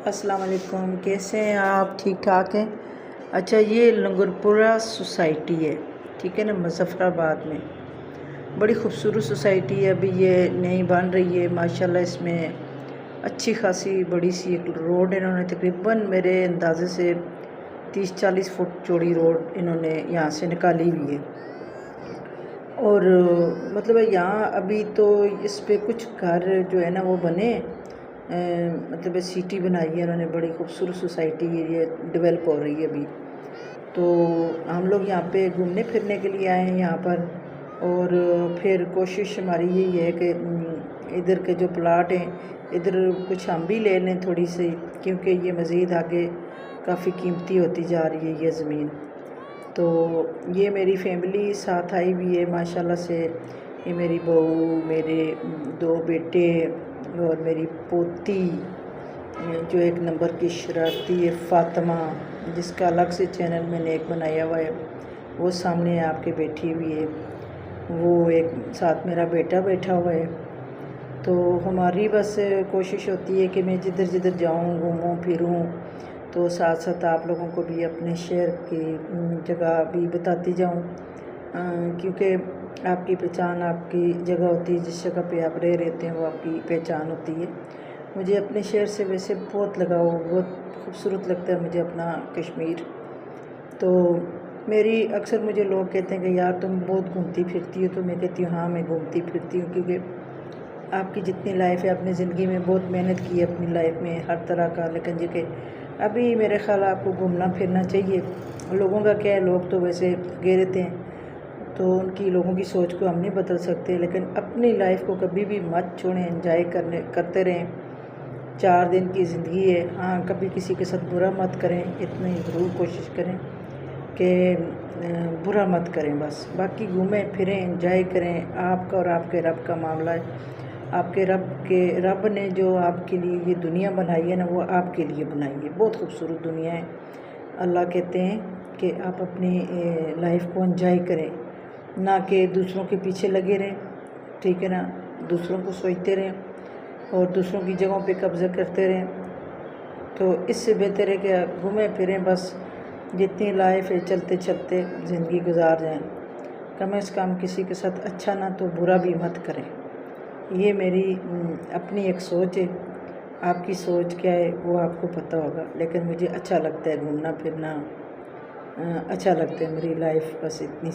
अस्सलाम वालेकुम, कैसे हैं आप? ठीक ठाक हैं। अच्छा, ये लंगरपुरा सोसाइटी है, ठीक है ना, मुज़फ़्फ़राबाद में। बड़ी ख़ूबसूरत सोसाइटी है, अभी ये नई बन रही है माशाल्लाह। इसमें अच्छी खासी बड़ी सी एक रोड इन्होंने तकरीबन मेरे अंदाज़े से 30-40 फुट चौड़ी रोड इन्होंने यहाँ से निकाली हुई है। और मतलब यहाँ अभी तो इस पे कुछ घर जो है ना वो बने, मतलब सिटी बनाई है इन्होंने, बड़ी खूबसूरत सोसाइटी है, ये डेवलप हो रही है अभी। तो हम लोग यहाँ पे घूमने फिरने के लिए आए हैं यहाँ पर। और फिर कोशिश हमारी यही है कि इधर के जो प्लाट हैं इधर कुछ हम भी ले लें थोड़ी सी, क्योंकि ये मज़ीद आगे काफ़ी कीमती होती जा रही है ये ज़मीन। तो ये मेरी फैमिली साथ आई हुई है माशाल्लाह से। ये मेरी बहू, मेरे 2 बेटे और मेरी पोती जो 1 नंबर की शरारती है फ़ातिमा, जिसका अलग से चैनल मैंने एक बनाया हुआ है, वो सामने आपके बैठी हुई है। वो एक साथ मेरा बेटा बैठा हुआ है। तो हमारी बस कोशिश होती है कि मैं जिधर जिधर जाऊँ, घूमूँ फिरूँ, तो साथ साथ आप लोगों को भी अपने शहर की जगह भी बताती जाऊँ, क्योंकि आपकी पहचान आपकी जगह होती है, जिस जगह पे आप रहते हैं वो आपकी पहचान होती है। मुझे अपने शहर से वैसे बहुत लगाव, बहुत खूबसूरत लगता है मुझे अपना कश्मीर। तो मेरी अक्सर मुझे लोग कहते हैं कि यार तुम बहुत घूमती फिरती हो, तो मैं कहती हूँ हाँ मैं घूमती फिरती हूँ, क्योंकि आपकी जितनी लाइफ है, अपनी ज़िंदगी में बहुत मेहनत की है अपनी लाइफ में हर तरह का, लेकिन जो कि अभी मेरे ख्याल आपको घूमना फिरना चाहिए। लोगों का क्या है, लोग तो वैसे लगे रहते हैं, तो उनकी लोगों की सोच को हम नहीं बदल सकते, लेकिन अपनी लाइफ को कभी भी मत छोड़ें, एंजॉय करते रहें। 4 दिन की ज़िंदगी है, हाँ कभी किसी के साथ बुरा मत करें, इतनी ज़रूर कोशिश करें कि बुरा मत करें बस। बाकी घूमें फिरें, एंजॉय करें। आपका और आपके रब का मामला है। आपके रब ने जो आपके लिए ये दुनिया बनाई है ना, वो आपके लिए बनाई है। बहुत खूबसूरत दुनिया है। अल्लाह कहते हैं कि आप अपनी लाइफ को एंजॉय करें, ना कि दूसरों के पीछे लगे रहें, ठीक है ना, दूसरों को सोचते रहें और दूसरों की जगहों पे कब्ज़ा करते रहें। तो इससे बेहतर है कि घूमें फिरें, बस जितनी लाइफ है चलते चलते ज़िंदगी गुजार जाएं। कम से कम किसी के साथ अच्छा ना तो बुरा भी मत करें। ये मेरी अपनी एक सोच है। आपकी सोच क्या है वो आपको पता होगा, लेकिन मुझे अच्छा लगता है घूमना फिरना, अच्छा लगता है। मेरी लाइफ बस इतनी